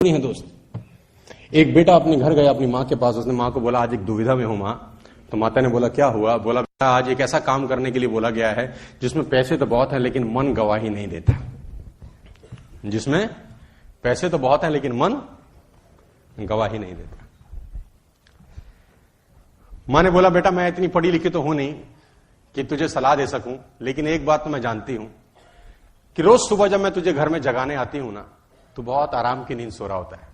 नहीं है दोस्त। एक बेटा अपने घर गया अपनी माँ के पास, उसने माँ को बोला आज एक दुविधा में हूं माँ। तो माता ने बोला क्या हुआ? बोला बेटा आज एक ऐसा काम करने के लिए बोला गया है जिसमें पैसे तो बहुत है लेकिन मन गवाही नहीं देता। जिसमें पैसे तो बहुत है लेकिन मन गवाही नहीं देता। माँ ने बोला बेटा मैं इतनी पढ़ी लिखी तो हूं नहीं कि तुझे सलाह दे सकूं, लेकिन एक बात तो मैं जानती हूं कि रोज सुबह जब मैं तुझे घर में जगाने आती हूं ना, तो बहुत आराम की नींद सो रहा होता है।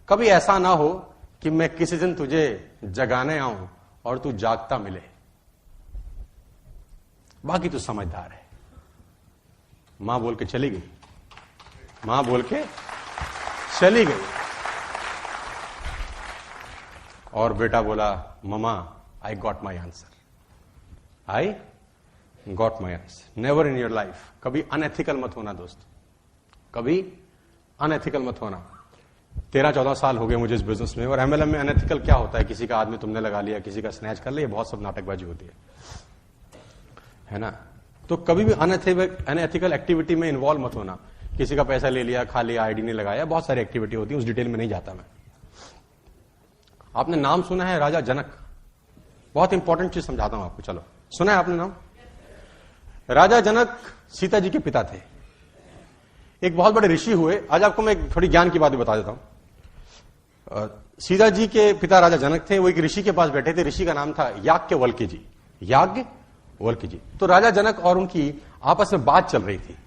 कभी ऐसा ना हो कि मैं किसी दिन तुझे जगाने आऊं और तू जागता मिले। बाकी तू समझदार है। मां बोल के चली गई। मां बोल के चली गई और बेटा बोला mama I got my answer. I got my answer. Never in your life कभी अनएथिकल मत होना दोस्त, कभी अनएथिकल मत होना। 13-14 साल हो गए मुझे इस बिजनेस में, और एमएलएम में अनएथिकल क्या होता है? किसी का आदमी तुमने लगा लिया, किसी का स्नैच कर लिया, बहुत सब नाटकबाजी होती है ना। तो कभी भी अनएथिकल एक्टिविटी में इन्वॉल्व मत होना। किसी का पैसा ले लिया, खा लिया, आईडी नहीं लगाया, बहुत सारी एक्टिविटी होती है, उस डिटेल में नहीं जाता मैं। आपने नाम सुना है राजा जनक? बहुत इंपॉर्टेंट चीज समझाता हूं आपको, चलो। सुना है आपने नाम? राजा जनक सीता जी के पिता थे। एक बहुत बड़े ऋषि हुए। आज आपको मैं थोड़ी ज्ञान की बात भी बता देता हूं। सीता जी के पिता राजा जनक थे, वो एक ऋषि के पास बैठे थे। ऋषि का नाम था याज्ञवल्क्य जी। याज्ञवल्क्य जी। तो राजा जनक और उनकी आपस में बात चल रही थी।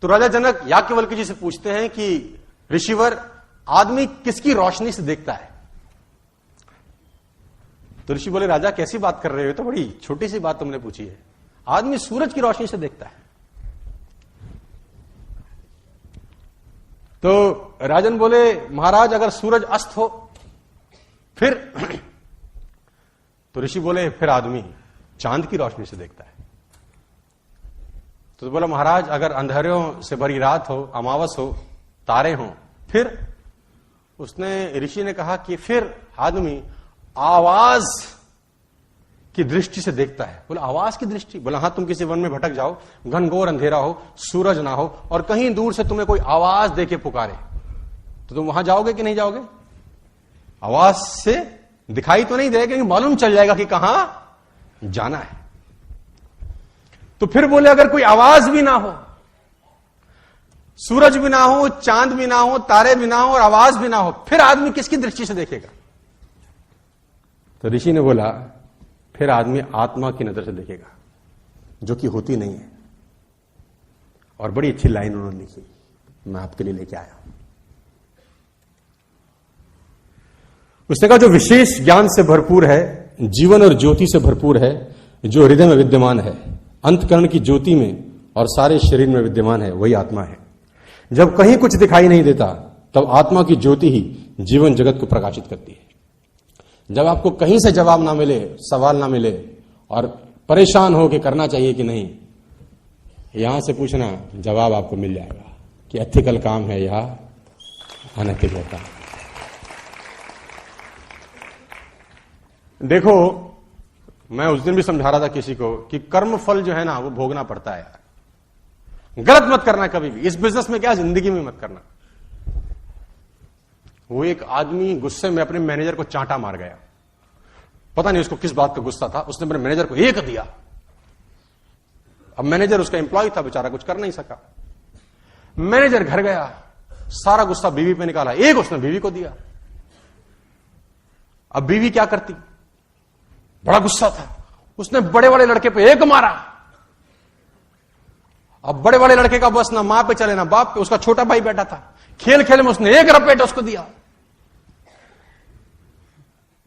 तो राजा जनक याज्ञवल्क्य जी से पूछते हैं कि ऋषिवर, आदमी किसकी रोशनी से देखता है? तो ऋषि बोले राजा कैसी बात कर रहे हो? तो बड़ी छोटी सी बात तुमने पूछी है। आदमी सूरज की रोशनी से देखता है। तो राजन बोले महाराज अगर सूरज अस्त हो फिर? तो ऋषि बोले फिर आदमी चांद की रोशनी से देखता है। तो बोला महाराज अगर अंधेरों से भरी रात हो, अमावस हो, तारे हो, फिर? उसने ऋषि ने कहा कि फिर आदमी आवाज की दृष्टि से देखता है। बोला आवाज की दृष्टि? बोला हाँ, तुम किसी वन में भटक जाओ, घनघोर अंधेरा हो, सूरज ना हो, और कहीं दूर से तुम्हें कोई आवाज देके पुकारे, तो तुम वहां जाओगे कि नहीं जाओगे? आवाज से दिखाई तो नहीं देगा, क्योंकि मालूम चल जाएगा कि कहां जाना है। तो फिर बोले अगर कोई आवाज भी ना हो, सूरज भी ना हो, चांद भी ना हो, तारे भी ना हो और आवाज भी ना हो, फिर आदमी किसकी दृष्टि से देखेगा? तो ऋषि ने बोला फिर आदमी आत्मा की नजर से देखेगा, जो कि होती नहीं है। और बड़ी अच्छी लाइन उन्होंने लिखी, मैं आपके लिए लेके आया। उसने कहा जो विशेष ज्ञान से भरपूर है, जीवन और ज्योति से भरपूर है, जो हृदय में विद्यमान है, अंतकरण की ज्योति में और सारे शरीर में विद्यमान है, वही आत्मा है। जब कहीं कुछ दिखाई नहीं देता तब आत्मा की ज्योति ही जीवन जगत को प्रकाशित करती है। जब आपको कहीं से जवाब ना मिले, सवाल ना मिले और परेशान हो कि करना चाहिए कि नहीं, यहां से पूछना, जवाब आपको मिल जाएगा कि एथिकल काम है या अनएथिकल काम। देखो मैं उस दिन भी समझा रहा था किसी को कि कर्म फल जो है ना वो भोगना पड़ता है यार। गलत मत करना कभी भी, इस बिजनेस में क्या जिंदगी में मत करना। वो एक आदमी गुस्से में अपने मैनेजर को चांटा मार गया। पता नहीं उसको किस बात का गुस्सा था, उसने अपने मैनेजर को एक दिया। अब मैनेजर उसका एम्प्लॉय था, बेचारा कुछ कर नहीं सका। मैनेजर घर गया, सारा गुस्सा बीवी पे निकाला, एक उसने बीवी को दिया। अब बीवी क्या करती? बड़ा गुस्सा था, उसने बड़े वाले लड़के पे एक मारा। अब बड़े वाले लड़के का बस ना मां पे चले ना बाप पे, उसका छोटा भाई बैठा था, खेल खेल में उसने एक रपेट उसको दिया।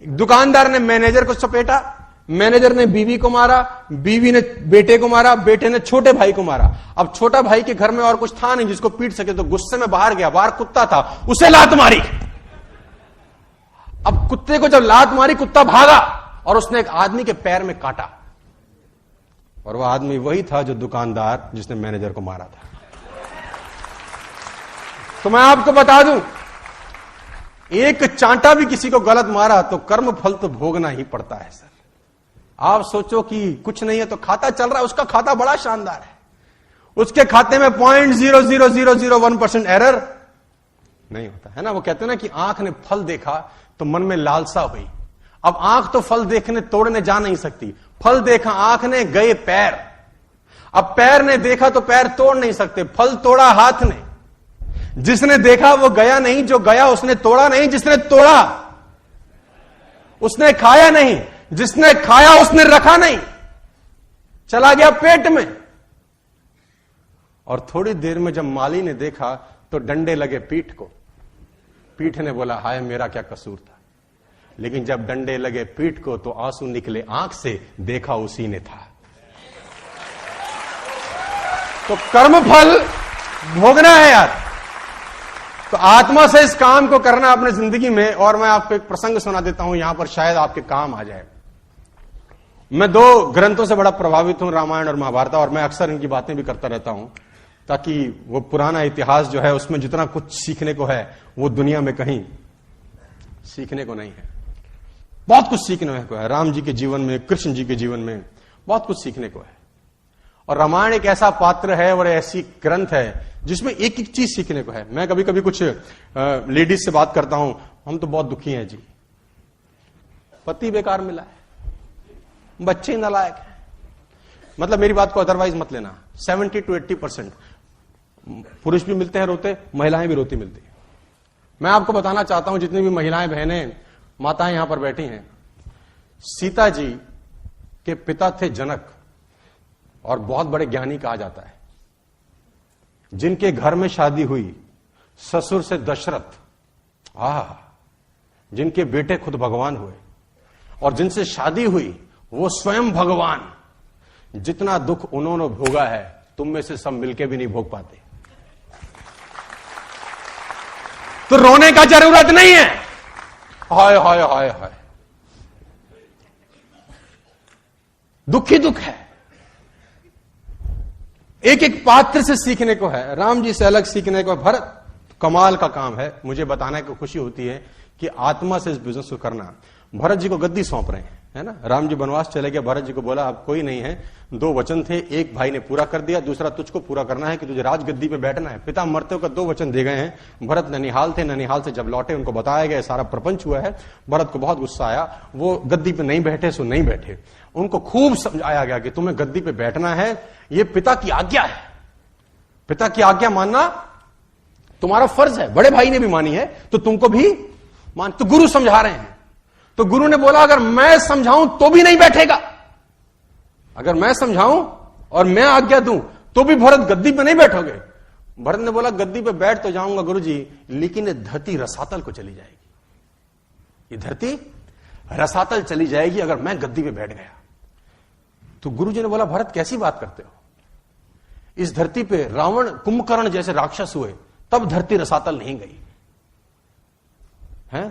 दुकानदार ने मैनेजर को चपेटा, मैनेजर ने बीवी को मारा, बीवी ने बेटे को मारा, बेटे ने छोटे भाई को मारा। अब छोटा भाई के घर में और कुछ था नहीं जिसको पीट सके, तो गुस्से में बाहर गया, बाहर कुत्ता था, उसे लात मारी। अब कुत्ते को जब लात मारी, कुत्ता भागा और उसने एक आदमी के पैर में काटा, और वह आदमी वही था जो दुकानदार जिसने मैनेजर को मारा था। तो मैं आपको बता दूं, एक चांटा भी किसी को गलत मारा तो कर्म फल तो भोगना ही पड़ता है सर। आप सोचो कि कुछ नहीं है तो खाता चल रहा है, उसका खाता बड़ा शानदार है, उसके खाते में 0.00001% एरर, नहीं होता है ना। वो कहते हैं ना कि आंख ने फल देखा तो मन में लालसा हुई। अब आंख तो फल देखने तोड़ने जा नहीं सकती, फल देखा आंख ने, गए पैर। अब पैर ने देखा तो पैर तोड़ नहीं सकते, फल तोड़ा हाथ ने। जिसने देखा वो गया नहीं, जो गया उसने तोड़ा नहीं, जिसने तोड़ा उसने खाया नहीं, जिसने खाया उसने रखा नहीं, चला गया पेट में। और थोड़ी देर में जब माली ने देखा तो डंडे लगे पीठ को। पीठ ने बोला हाय मेरा क्या कसूर था। लेकिन जब डंडे लगे पीठ को तो आंसू निकले आंख से, देखा उसी ने था। तो कर्म फल भोगना है यार। तो आत्मा से इस काम को करना अपने जिंदगी में। और मैं आपको एक प्रसंग सुना देता हूं, यहां पर शायद आपके काम आ जाए। मैं 2 ग्रंथों से बड़ा प्रभावित हूं, रामायण और महाभारत, और मैं अक्सर इनकी बातें भी करता रहता हूं ताकि वो पुराना इतिहास जो है उसमें जितना कुछ सीखने को है वो दुनिया में कहीं सीखने को नहीं है। बहुत कुछ सीखने को है राम जी के जीवन में, कृष्ण जी के जीवन में बहुत कुछ सीखने को है। और रामायण एक ऐसा पात्र है और ऐसी ग्रंथ है जिसमें एक एक चीज सीखने को है। मैं कभी कभी कुछ लेडीज से बात करता हूं, हम तो बहुत दुखी हैं जी, पति बेकार मिला है, बच्चे नालायक हैं। मतलब मेरी बात को अदरवाइज मत लेना, 70 to 80% पुरुष भी मिलते हैं रोते, महिलाएं भी रोती मिलती हैं। मैं आपको बताना चाहता हूं, जितनी भी महिलाएं, बहनें, माताएं यहां पर बैठी हैं, सीता जी के पिता थे जनक, और बहुत बड़े ज्ञानी कहा जाता है। जिनके घर में शादी हुई ससुर से दशरथ, जिनके बेटे खुद भगवान हुए, और जिनसे शादी हुई वो स्वयं भगवान। जितना दुख उन्होंने भोगा है तुम में से सब मिलके भी नहीं भोग पाते। तो रोने का जरूरत नहीं है। हाय हाय हाय हाय, दुख ही दुख है। एक एक पात्र से सीखने को है, राम जी से अलग सीखने को है। भरत कमाल का काम है, मुझे बताने को खुशी होती है कि आत्मा से इस बिजनेस को करना। भरत जी को गद्दी सौंप रहे हैं, है ना। राम जी वनवास चले गए, भरत जी को बोला अब कोई नहीं है, 2 वचन थे, एक भाई ने पूरा कर दिया, दूसरा तुझको पूरा करना है कि तुझे राजगद्दी पे बैठना है। पिता मरते होकर 2 वचन दे गए हैं। भरत ननिहाल थे, ननिहाल से जब लौटे उनको बताया गया सारा प्रपंच हुआ है। भरत को बहुत गुस्सा आया, वो गद्दी पे नहीं बैठे सो नहीं बैठे। उनको खूब समझाया गया कि तुम्हें गद्दी पे बैठना है, ये पिता की आज्ञा है, पिता की आज्ञा मानना तुम्हारा फर्ज है। बड़े भाई ने भी मानी है तो तुमको भी मान। तो गुरु समझा रहे हैं, तो गुरु ने बोला अगर मैं समझाऊं तो भी नहीं बैठेगा, अगर मैं समझाऊं और मैं आज्ञा दूं तो भी भरत गद्दी पे नहीं बैठोगे। भरत ने बोला गद्दी पे बैठ तो जाऊंगा गुरुजी, लेकिन ये धरती रसातल को चली जाएगी, ये धरती रसातल चली जाएगी अगर मैं गद्दी पे बैठ गया। तो गुरुजी ने बोला भरत कैसी बात करते हो, इस धरती पे रावण कुंभकर्ण जैसे राक्षस हुए तब धरती रसातल नहीं गई है।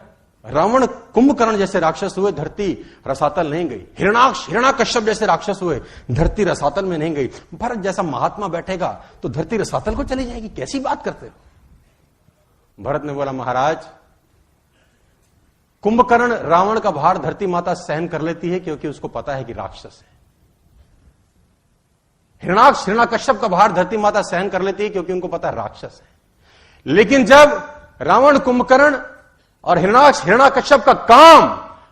रावण कुंभकर्ण जैसे राक्षस हुए, धरती रसातल नहीं गई। हिरण्याकश्यप जैसे राक्षस हुए, धरती रसातल में नहीं गई। भरत जैसा महात्मा बैठेगा तो धरती रसातल को चली जाएगी, कैसी बात करते हो। भरत ने बोला महाराज कुंभकर्ण रावण का भार धरती माता सहन कर लेती है क्योंकि उसको पता है कि राक्षस है। हिरण्याकश्यप का भार धरती माता सहन कर लेती है क्योंकि उनको पता है राक्षस है। लेकिन जब रावण, कुंभकर्ण और हिरण्याकश्यप का काम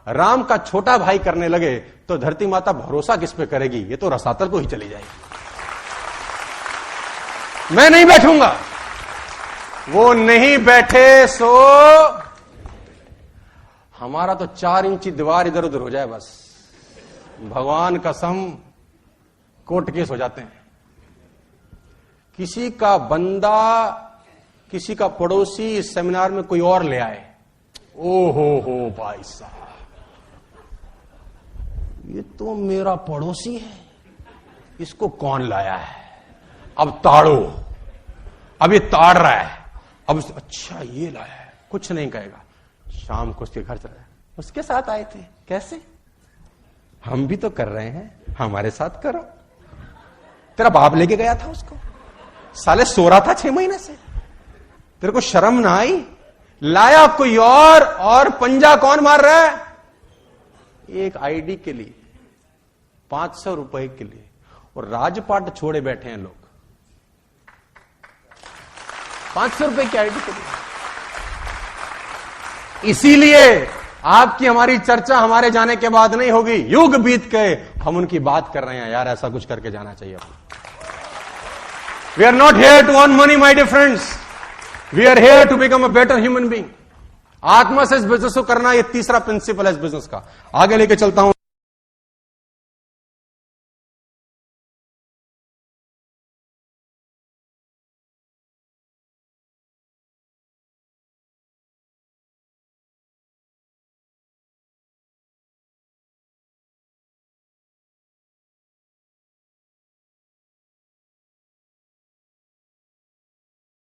राम का छोटा भाई करने लगे तो धरती माता भरोसा किस पे करेगी, ये तो रसातल को ही चली जाएगी। मैं नहीं बैठूंगा। वो नहीं बैठे सो हमारा तो 4 इंची दीवार इधर उधर हो जाए बस, भगवान कसम कोर्ट केस हो जाते हैं। किसी का बंदा, किसी का पड़ोसी इस सेमिनार में कोई और ले आए, हो भाई साहब ये तो मेरा पड़ोसी है, इसको कौन लाया है, अब ताड़ो, अब ये ताड़ रहा है, अब अच्छा ये लाया है, कुछ नहीं कहेगा। शाम को उसके घर चला, उसके साथ आए थे, कैसे, हम भी तो कर रहे हैं, हमारे साथ करो। तेरा बाप लेके गया था उसको, साले सो रहा था 6 महीने से, तेरे को शर्म ना आई, लाया कोई और पंजा कौन मार रहा है, एक आईडी के लिए 500 रुपए के लिए, और राजपाट छोड़े बैठे हैं लोग 500 रुपए की आईडी के लिए। इसीलिए आपकी हमारी चर्चा हमारे जाने के बाद नहीं होगी, युग बीत गए हम उनकी बात कर रहे हैं, यार ऐसा कुछ करके जाना चाहिए। We are not here to earn money my dear friends, we are here to become a better human being. आत्मा से इस बिजनेस को करना, ये तीसरा प्रिंसिपल है इस बिजनेस का। आगे लेके चलता हूं।